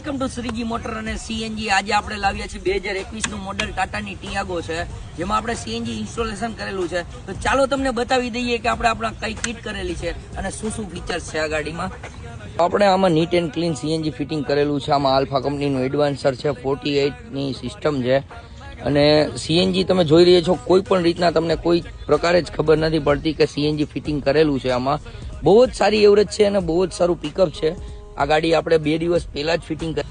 Welcome to Shriji motor અને CNG. આજે આપણે લાવ્યા છીએ 2021 નું મોડલ ટાટાની ટિયાગો છે, જેમાં આપણે સીએનજી ઇન્સ્ટોલેશન કરેલું છે. તો ચાલો તમને બતાવી દઈએ કે આપણે આપણા કઈ કિટ કરેલી છે અને શું શું ફીચર્સ છે આ ગાડીમાં. આપણે આમાં neat and clean CNG fitting કરેલું છે. આમાં આલ્ફા કંપનીનું એડવાન્સર છે, 48 ની સિસ્ટમ છે અને સીએનજી તમે જોઈ રહ્યા છો. કોઈ પણ રીતના તમને કોઈ પ્રકારે જ ખબર નથી પડતી કે સીએનજી ફિટિંગ કરેલું છે. આમાં બહુ જ સારી એવરેજ છે અને બહુ જ સારું પિકઅપ છે. આ ગાડી આપણે 2 દિવસ પહેલા જ ફિટિંગ કરી.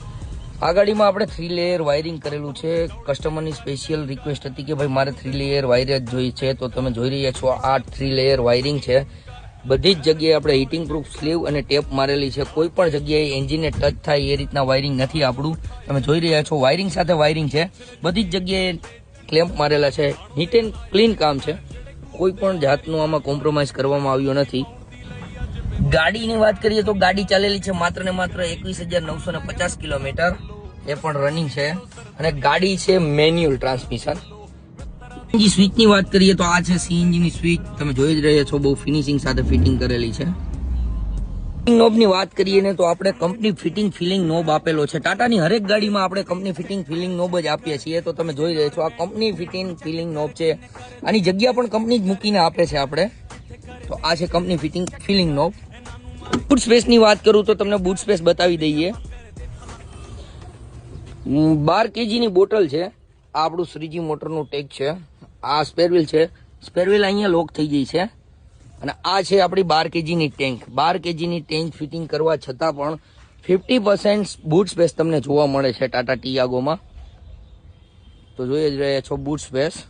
આ ગાડીમાં આપણે 3 લેયર વાયરિંગ કરેલું છે. કસ્ટમરની સ્પેશિયલ રિક્વેસ્ટ હતી કે ભાઈ મારે 3 લેયર વાયર જ જોઈએ છે, તો તમે જોઈ રહ્યા છો આ 3 લેયર વાયરિંગ છે. બધી જ જગ્યાએ આપણે હીટિંગ પ્રૂફ સ્લીવ અને ટેપ મારેલી છે. કોઈ પણ જગ્યાએ એન્જિનને ટચ થાય એ રીતના વાયરિંગ નથી આપણું. તમે જોઈ રહ્યા છો વાયરિંગ સાથે વાયરિંગ છે. બધી જ જગ્યાએ ક્લેમ્પ મારેલા છે. નીટ એન્ડ ક્લીન કામ છે. કોઈ પણ જાતનું આમાં કોમ્પ્રોમાઇઝ કરવામાં આવ્યો નથી. ગાડીની વાત કરીએ તો ગાડી ચાલેલી છે માત્ર ને માત્ર 21,950 કિલોમીટર. એ પણ રનિંગ છે અને ગાડી છે મેન્યુઅલ ટ્રાન્સમિશન. સીએનજી સ્વિચની વાત કરીએ તો આ છે સીએનજી ની સ્વિચ. તમે જોઈ જ રહ્યા છો બહુ ફિનિશિંગ સાથે ફિટિંગ કરેલી છે. નોબની વાત કરીએ ને તો આપણે કંપની ફિટિંગ ફિલિંગ નોબ આપેલો છે. ટાટાની હરેક ગાડીમાં આપણે કંપની ફિટિંગ ફિલિંગ નોબ જ આપીએ છીએ. તો તમે જોઈ રહ્યા છો આ કંપની ફિટિંગ ફિલિંગ નોબ છે. આની જગ્યા પણ કંપની જ મૂકીને આપે છે આપણે. તો આ છે company fitting filling knob. Boot સ્પેસની વાત કરું તો તમને બૂટ સ્પેસ બતાવી દઈએ. 12 kg ની બોટલ છે. આ આપણું શ્રીજી મોટરનું ટેગ છે. આ સ્પેરવ્હીલ છે. સ્પેરવ્હીલ અહીંયા લોક થઈ ગઈ છે અને આ છે આપણી 12 kg ની ટેન્ક. 12 kg ની ટેન્ક ફિટિંગ કરવા છતાં પણ 50% બૂટ સ્પેસ તમને જોવા મળે છે ટાટા ટિયાગોમાં. તો જોઈ જ રહ્યા છો બૂટ સ્પેસ.